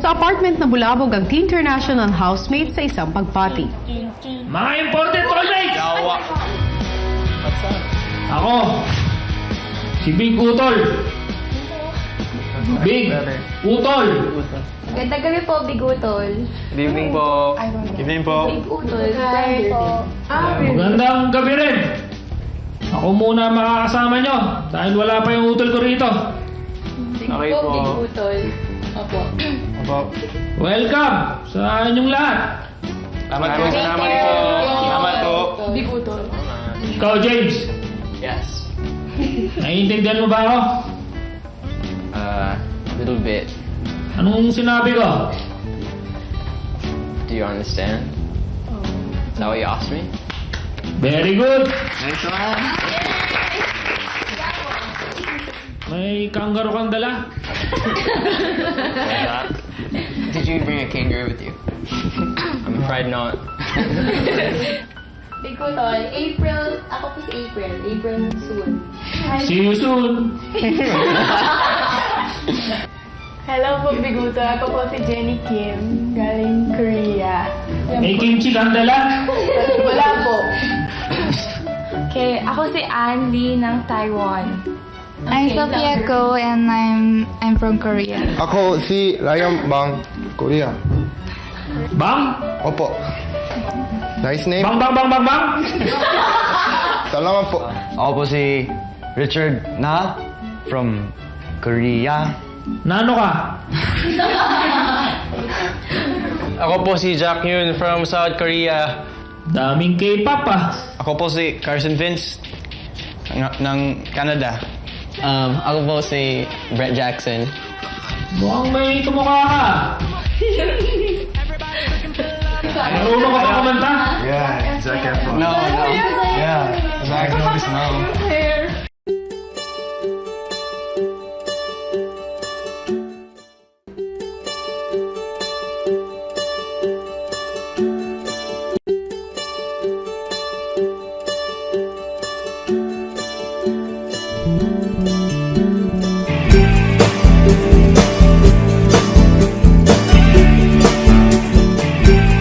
Sa apartment na bulabog ang Teen International housemate sa isang pagpati. Mga imported tollmates! Ako, si Big Utol. Big Utol. Gandang gabi po, Bigutol. Good evening po. Evening po. Bigutol. Hi po. Magandang gabi rin. Ako muna makakasama nyo dahil wala pa yung utol ko rito. Okay po. Bigutol. Opo. Opo. Welcome sa inyong lahat. Salamat po. Salamat po. Salamat po. Bigutol. Ikaw, James. Yes. Naiintindihan mo ba ako? Little bit. Anong sinabi ko? Do you understand? Is that what you asked me? Very good. Nice one. May kangaroo kang dala? Did you bring a kangaroo with you? I'm afraid not. Bigutol. April. Ako po si April. April soon. See you soon. Hello po, Bigutol. Ako po si Jenny Kim, galing Korea. May kimchi kang dala? Wala po. Okay, ako si Ann Lee ng Taiwan. I'm Sophia Go and I'm from Korea. Ako si Ryan Bang, Korea. Bang? Opo. Nice name. Bang, bang, bang, bang, bang? Salamat po. Ako po si Richard Na from Korea. Nano ka? Ako po si Jack Yoon from South Korea. Daming K-pop ah. Ako po si Carson Vince ng Canada. Ako po si Brett Jackson. Mukhang may kumukha ka. Marunong ka pa kumanta? Yeah, Zac Efron. No. Yeah, I know this now.